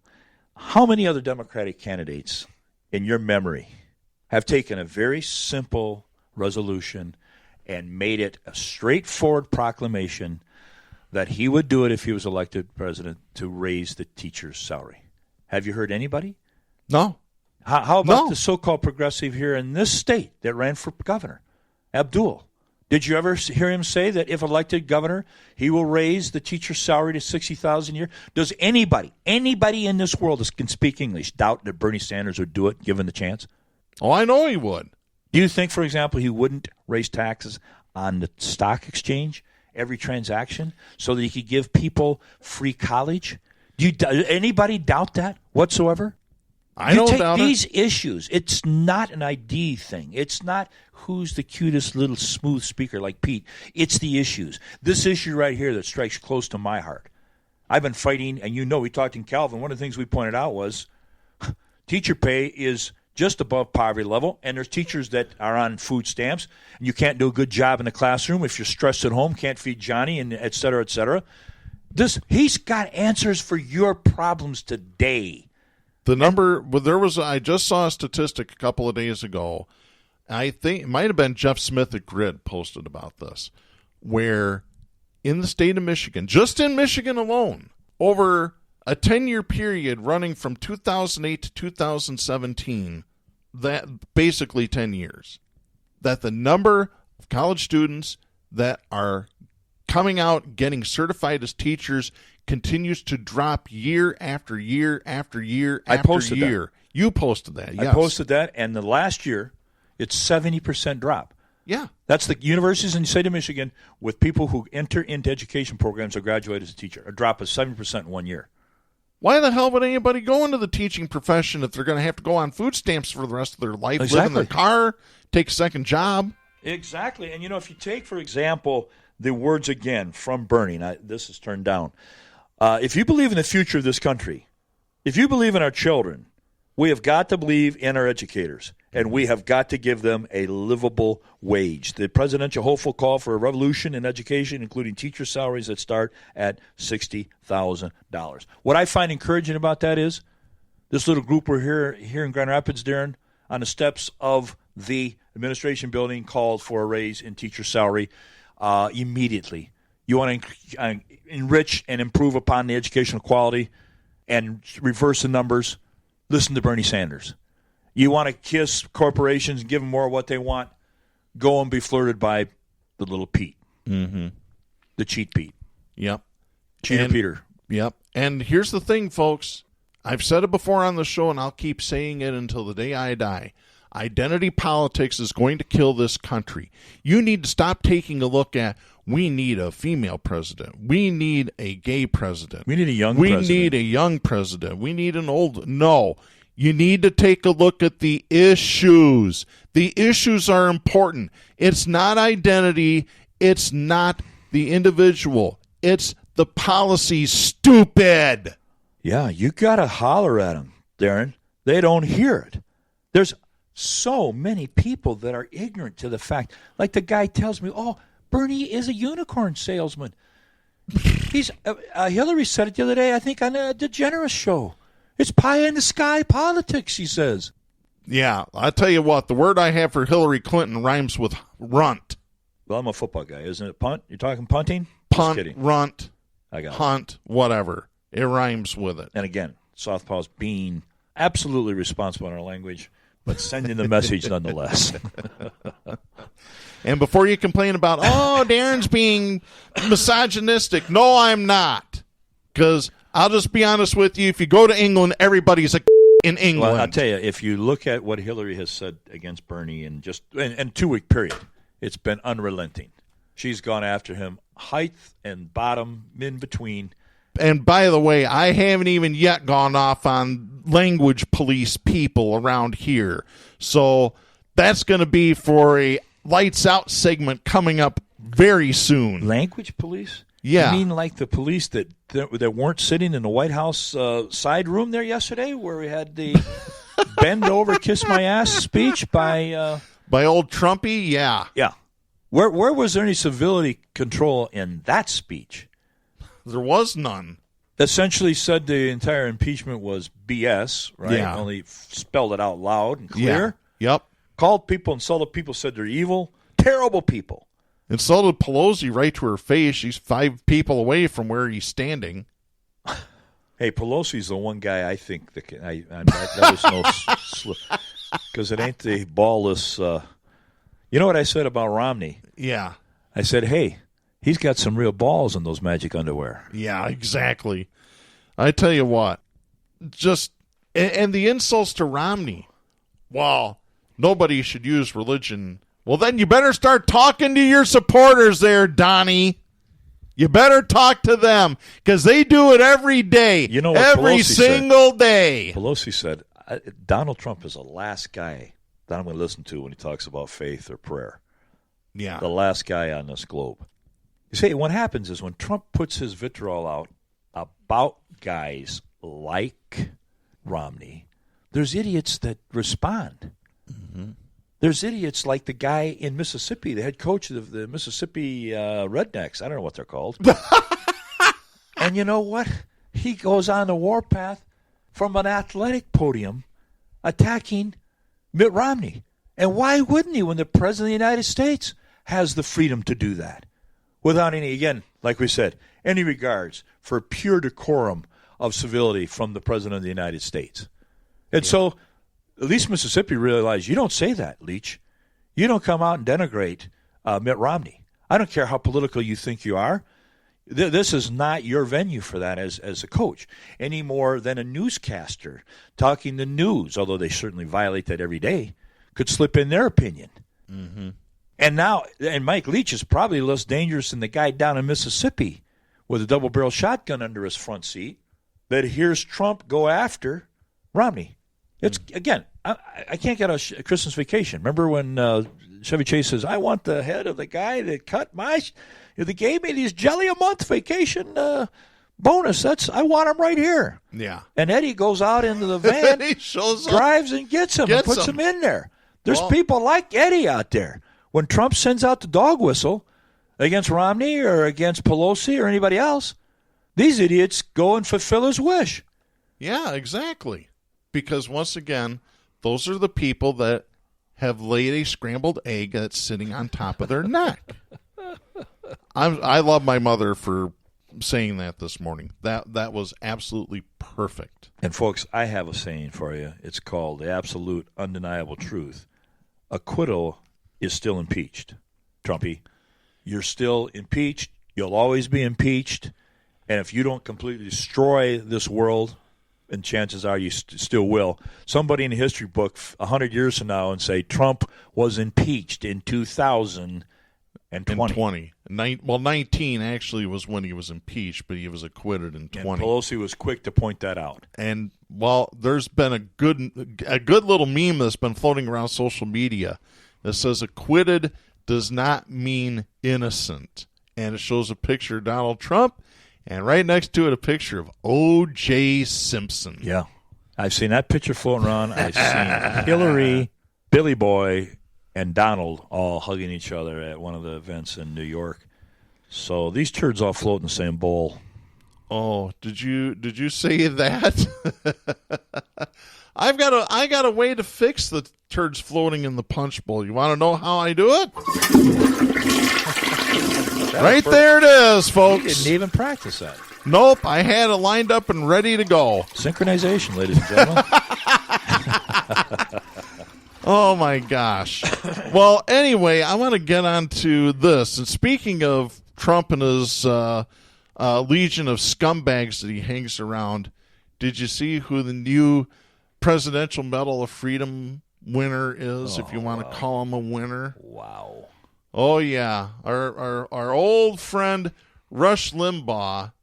How many other Democratic candidates in your memory have taken a very simple resolution and made it a straightforward proclamation that he would do it if he was elected president to raise the teacher's salary? Have you heard anybody? No. How about the so-called progressive here in this state that ran for governor, Abdul? Did you ever hear him say that if elected governor, he will raise the teacher's salary to $60,000 a year? Does anybody in this world that can speak English doubt that Bernie Sanders would do it given the chance? Oh, I know he would. Do you think, for example, he wouldn't raise taxes on the stock exchange every transaction so that he could give people free college? Anybody doubt that whatsoever? I don't doubt it. You take these issues. It's not an ID thing. It's not who's the cutest little smooth speaker like Pete. It's the issues. This issue right here that strikes close to my heart. I've been fighting, and we talked in Calvin. One of the things we pointed out was teacher pay is just above poverty level, and there's teachers that are on food stamps, and you can't do a good job in the classroom if you're stressed at home, can't feed Johnny, and et cetera, et cetera. He's got answers for your problems today. The number, I just saw a statistic a couple of days ago. I think it might have been Jeff Smith at Grid posted about this, where in the state of Michigan, just in Michigan alone, over a 10-year period running from 2008 to 2017, that basically 10 years, that the number of college students that are coming out getting certified as teachers continues to drop year after year after year after year. I posted that. You posted that, yes. I posted that, and the last year, it's 70% drop. Yeah. That's the universities in the state of Michigan with people who enter into education programs or graduate as a teacher. A drop of 7% in 1 year. Why the hell would anybody go into the teaching profession if they're going to have to go on food stamps for the rest of their life, live in their car, take a second job? Exactly. And, if you take, for example, the words again from Bernie, this is turned down. If you believe in the future of this country, if you believe in our children, we have got to believe in our educators, and we have got to give them a livable wage. The presidential hopeful call for a revolution in education, including teacher salaries that start at $60,000. What I find encouraging about that is this little group we're here in Grand Rapids, Darren, on the steps of the administration building called for a raise in teacher salary immediately. You want to enrich and improve upon the educational quality and reverse the numbers. Listen to Bernie Sanders. You want to kiss corporations and give them more of what they want, go and be flirted by the little Pete. Mm-hmm. The cheat Pete. Yep. Cheater Peter. Yep. And here's the thing, folks. I've said it before on the show, and I'll keep saying it until the day I die. Identity politics is going to kill this country. You need to stop taking a look at, we need a female president. We need a gay president. We need a young president. We need a young president. We need an old... No. You need to take a look at the issues. The issues are important. It's not identity. It's not the individual. It's the policy. Stupid. Yeah, you got to holler at them, Darren. They don't hear it. There's so many people that are ignorant to the fact. Like the guy tells me, Bernie is a unicorn salesman. Hillary said it the other day, I think, on a DeGeneres show. It's pie in the sky politics, she says. Yeah, I tell you what, the word I have for Hillary Clinton rhymes with runt. Well, I'm a football guy, isn't it? Punt? You're talking punting? Punt, Just kidding. runt, I got hunt, whatever. It rhymes with it. And again, Southpaws being absolutely responsible in our language, but sending the message nonetheless. And before you complain about, Darren's being misogynistic, no, I'm not. Because I'll just be honest with you, if you go to England, everybody's a in England. Well, I'll tell you, if you look at what Hillary has said against Bernie in just in 2-week period, it's been unrelenting. She's gone after him, height and bottom, in between. And by the way, I haven't even yet gone off on language police people around here. So that's going to be for a Lights Out segment coming up very soon. Language police? Yeah. You mean like the police that weren't sitting in the White House side room there yesterday where we had the bend over, kiss my ass speech by old Trumpy? Yeah. Yeah. Where was there any civility control in that speech? There was none. Essentially said the entire impeachment was BS, right? Yeah. Only spelled it out loud and clear. Yeah. Yep. Called people, insulted people, said they're evil. Terrible people. Insulted Pelosi right to her face. She's 5 people away from where he's standing. Hey, Pelosi's the one guy I think that can. That was no slip. Because it ain't the ballless. You know what I said about Romney? Yeah. I said, hey, he's got some real balls in those magic underwear. Yeah, exactly. I tell you what. And the insults to Romney. Well, nobody should use religion. Well, then you better start talking to your supporters there, Donnie. You better talk to them because they do it every day. You know what every Pelosi single day. Pelosi said, Donald Trump is the last guy that I'm going to listen to when he talks about faith or prayer. Yeah. The last guy on this globe. You see, what happens is when Trump puts his vitriol out about guys like Romney, there's idiots that respond. Mm-hmm. There's idiots like the guy in Mississippi, the head coach of the Mississippi Rednecks. I don't know what they're called. And you know what? He goes on the warpath from an athletic podium attacking Mitt Romney. And why wouldn't he when the President of the United States has the freedom to do that? Without any, again, like we said, any regards for pure decorum of civility from the President of the United States. And so at least Mississippi realized you don't say that, Leach. You don't come out and denigrate Mitt Romney. I don't care how political you think you are. This is not your venue for that as a coach, any more than a newscaster talking the news, although they certainly violate that every day, could slip in their opinion. Mm-hmm. And Mike Leach is probably less dangerous than the guy down in Mississippi with a double-barrel shotgun under his front seat that hears Trump go after Romney. It's again, I can't get a Christmas Vacation. Remember when Chevy Chase says, I want the head of the guy that cut they gave me these jelly a month vacation bonus. I want him right here. Yeah. And Eddie goes out into the van, he shows drives and gets him and puts him in there. There's people like Eddie out there. When Trump sends out the dog whistle against Romney or against Pelosi or anybody else, these idiots go and fulfill his wish. Yeah, exactly. Because once again, those are the people that have laid a scrambled egg that's sitting on top of their neck. I love my mother for saying that this morning. That was absolutely perfect. And folks, I have a saying for you. It's called the absolute undeniable truth. Acquittal is still impeached. Trumpy, you're still impeached. You'll always be impeached. And if you don't completely destroy this world, and chances are you still will, somebody in the history book 100 years from now and say Trump was impeached in 2020. 19 actually was when he was impeached, but he was acquitted in 20. And Pelosi was quick to point that out. And there's been a good little meme that's been floating around social media that says acquitted does not mean innocent. And it shows a picture of Donald Trump, and right next to it a picture of O.J. Simpson. Yeah. I've seen that picture floating around. I've seen Hillary, Billy Boy, and Donald all hugging each other at one of the events in New York. So these turds all float in the same bowl. Oh, did you say that? I got a way to fix the turds floating in the punch bowl. You want to know how I do it? Right there it is, folks. You didn't even practice that. Nope, I had it lined up and ready to go. Synchronization, ladies and gentlemen. Oh, my gosh. Well, anyway, I want to get on to this. And speaking of Trump and his legion of scumbags that he hangs around, did you see who the new Presidential Medal of Freedom winner is, if you want to call him a winner? Wow. Oh, yeah. Our old friend Rush Limbaugh.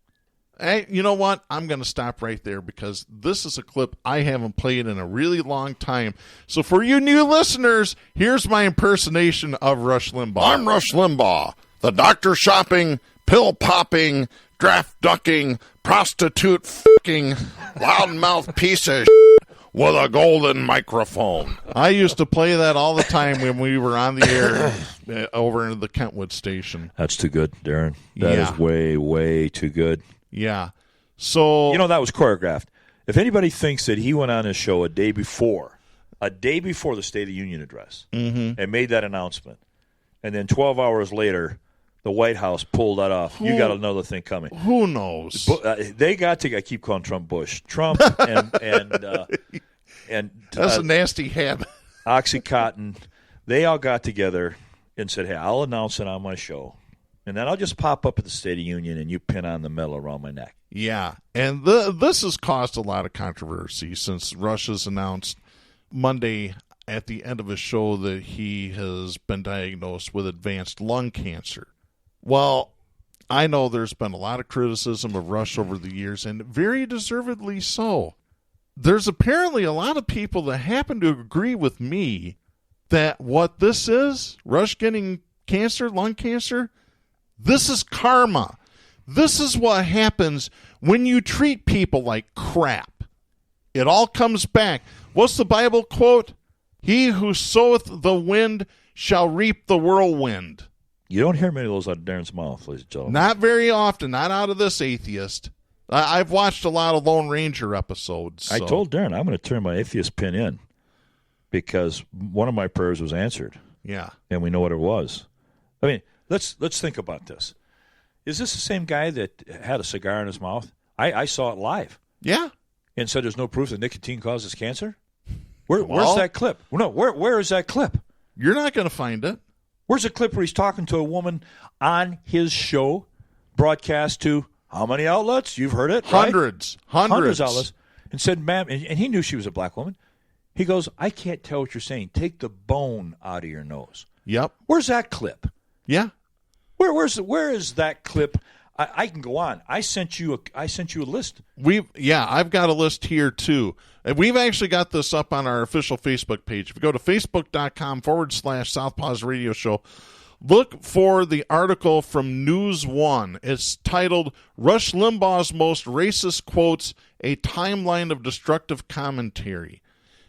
Hey, you know what? I'm going to stop right there because this is a clip I haven't played in a really long time. So for you new listeners, here's my impersonation of Rush Limbaugh. I'm Rush Limbaugh, the doctor shopping, pill popping, draft ducking, prostitute fucking, loudmouth piece of shit with a golden microphone. I used to play that all the time when we were on the air over in the Kentwood station. That's too good, Darren. That is way, way too good. Yeah. So that was choreographed. If anybody thinks that he went on his show a day before the State of the Union address and made that announcement, and then 12 hours later the White House pulled that off, you got another thing coming. Who knows? They got to. I keep calling Trump Bush. Trump and that's a nasty habit. OxyContin. They all got together and said, "Hey, I'll announce it on my show, and then I'll just pop up at the State of the Union, and you pin on the medal around my neck." Yeah, and this has caused a lot of controversy since Russia's announced Monday at the end of his show that he has been diagnosed with advanced lung cancer. Well, I know there's been a lot of criticism of Rush over the years, and very deservedly so. There's apparently a lot of people that happen to agree with me that what this is, Rush getting cancer, lung cancer, this is karma. This is what happens when you treat people like crap. It all comes back. What's the Bible quote? He who soweth the wind shall reap the whirlwind. You don't hear many of those out of Darren's mouth, ladies and gentlemen. Not very often. Not out of this atheist. I've watched a lot of Lone Ranger episodes. So. I told Darren I'm going to turn my atheist pin in because one of my prayers was answered. Yeah. And we know what it was. I mean, let's think about this. Is this the same guy that had a cigar in his mouth? I saw it live. Yeah. And said there's no proof that nicotine causes cancer? Where's that clip? No, where is that clip? You're not going to find it. Where's the clip where he's talking to a woman on his show, broadcast to how many outlets? You've heard it, Hundreds. Right? Hundreds of outlets. And said, ma'am, and he knew she was a black woman. He goes, I can't tell what you're saying. Take the bone out of your nose. Yep. Where's that clip? Yeah. Where is that clip? I can go on. I sent you a list. I've got a list here too. And we've actually got this up on our official Facebook page. If you go to facebook.com/Southpaws Radio Show, look for the article from News One. It's titled Rush Limbaugh's Most Racist Quotes, a Timeline of Destructive Commentary.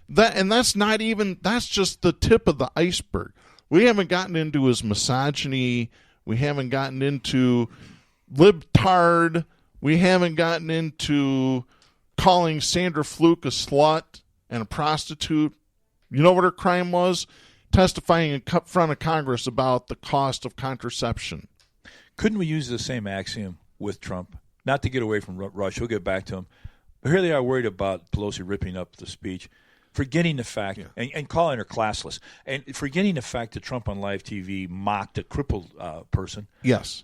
That's just the tip of the iceberg. We haven't gotten into his misogyny. We haven't gotten into libtard. We haven't gotten into calling Sandra Fluke a slut and a prostitute. You know what her crime was? Testifying in front of Congress about the cost of contraception. Couldn't we use the same axiom with Trump? Not to get away from Rush. We'll get back to him. But here they are worried about Pelosi ripping up the speech, forgetting the fact, and calling her classless, and forgetting the fact that Trump on live TV mocked a crippled person. Yes.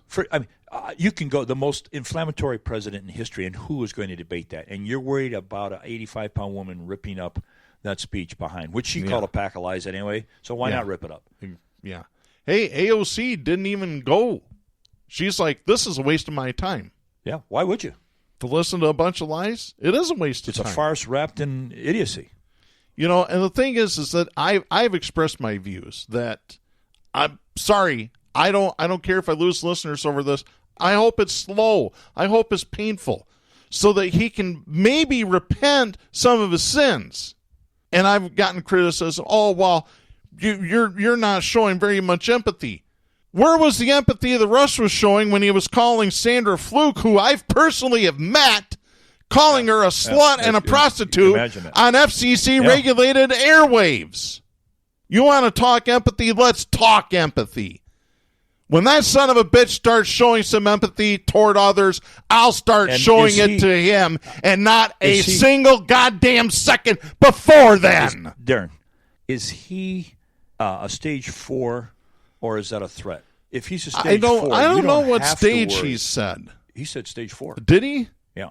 You can go the most inflammatory president in history, and who is going to debate that? And you're worried about an 85-pound woman ripping up that speech behind, which she called a pack of lies anyway, so why not rip it up? Yeah. Hey, AOC didn't even go. She's like, this is a waste of my time. Yeah, why would you? To listen to a bunch of lies? It is a waste of time. It's a farce wrapped in idiocy. You know, and the thing is that I've expressed my views that I'm sorry, I don't care if I lose listeners over this. I hope it's slow. I hope it's painful so that he can maybe repent some of his sins. And I've gotten criticism, oh, well, you're not showing very much empathy. Where was the empathy that Rush was showing when he was calling Sandra Fluke, who I've personally have met, calling her a slut and a prostitute on FCC-regulated airwaves? You want to talk empathy? Let's talk empathy. When that son of a bitch starts showing some empathy toward others, I'll start showing it to him, and not a single goddamn second before then. Darren, is he a stage 4, or is that a threat? If he's a stage 4, I don't know what stage he said. He said stage 4. Did he? Yeah.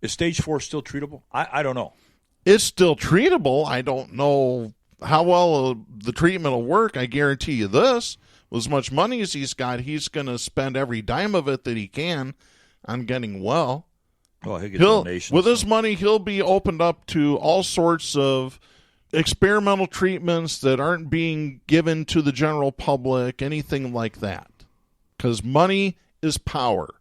Is stage 4 still treatable? I don't know. It's still treatable. I don't know how well the treatment will work. I guarantee you this. As much money as he's got, he's going to spend every dime of it that he can on getting well. Oh, he'll get donations. With his money, he'll be opened up to all sorts of experimental treatments that aren't being given to the general public, anything like that. Because money is power.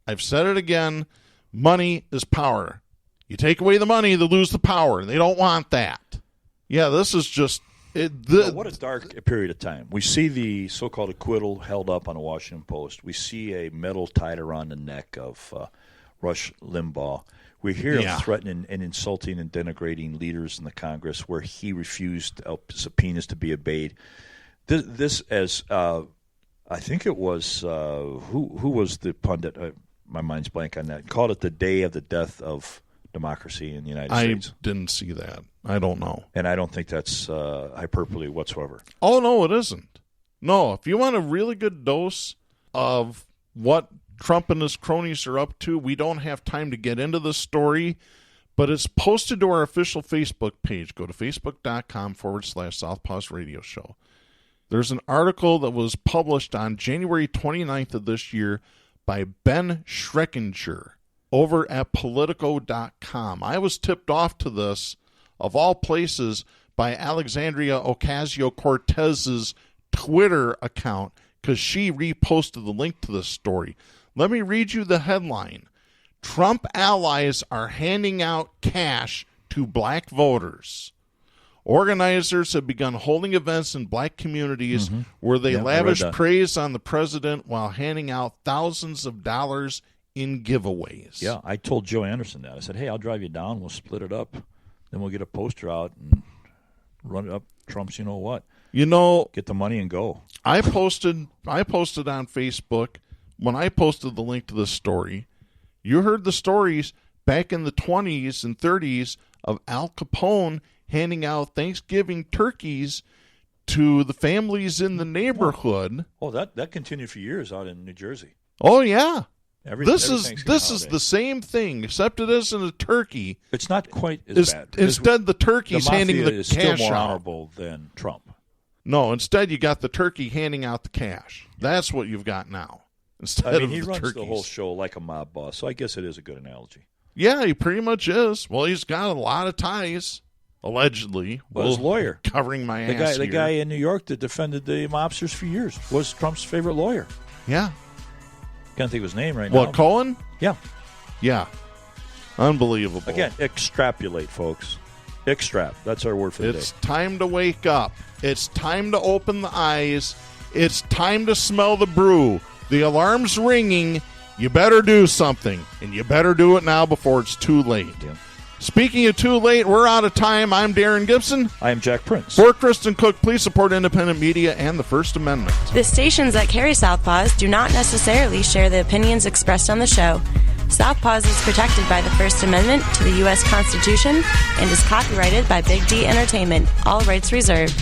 I've said it again. Money is power. You take away the money, they lose the power. They don't want that. Yeah, this is just... what a dark period of time. We see the so-called acquittal held up on the Washington Post. We see a medal tied around the neck of Rush Limbaugh. We hear him threatening and insulting and denigrating leaders in the Congress where he refused subpoenas to be obeyed. This as I think it was, who was the pundit? My mind's blank on that. Called it the day of the death of democracy in the United States. I didn't see that. I don't know. And I don't think that's hyperbole whatsoever. Oh, no, it isn't. No, if you want a really good dose of what Trump and his cronies are up to, we don't have time to get into this story, but it's posted to our official Facebook page. Go to facebook.com/Southpaws Radio Show. There's an article that was published on January 29th of this year by Ben Schreckinger over at Politico.com. I was tipped off to this, of all places, by Alexandria Ocasio-Cortez's Twitter account, because she reposted the link to this story. Let me read you the headline. Trump allies are handing out cash to black voters. Organizers have begun holding events in black communities where they lavish praise on the president while handing out thousands of dollars in giveaways. Yeah, I told Joe Anderson that. I said, hey, I'll drive you down. We'll split it up. Then we'll get a poster out and run it up Trump's you-know-what. Get the money and go. I posted on Facebook, when I posted the link to this story, you heard the stories back in the 20s and 30s of Al Capone handing out Thanksgiving turkeys to the families in the neighborhood. Oh, that continued for years out in New Jersey. Oh, yeah. This is the same thing, except it isn't a turkey. It's not quite as bad. Instead, the turkey's handing the is cash still more out. honorable than Trump. No, instead you got the turkey handing out the cash. That's what you've got now. Instead of he the runs turkeys. the whole show like a mob boss, so I guess it is a good analogy. Yeah, he pretty much is. Well, he's got a lot of ties, allegedly. Well, his lawyer. Covering my ass The guy in New York that defended the mobsters for years was Trump's favorite lawyer. Yeah. Can't think of his name right now. What, Cohen? Yeah. Yeah. Unbelievable. Again, extrapolate, folks. That's our word for the day. It's time to wake up. It's time to open the eyes. It's time to smell the brew. The alarm's ringing. You better do something. And you better do it now before it's too late. Yeah. Speaking of too late, we're out of time. I'm Darren Gibson. I am Jack Prince. For Kristen Cook, please support independent media and the First Amendment. The stations that carry Southpaws do not necessarily share the opinions expressed on the show. Southpaws is protected by the First Amendment to the U.S. Constitution and is copyrighted by Big D Entertainment. All rights reserved.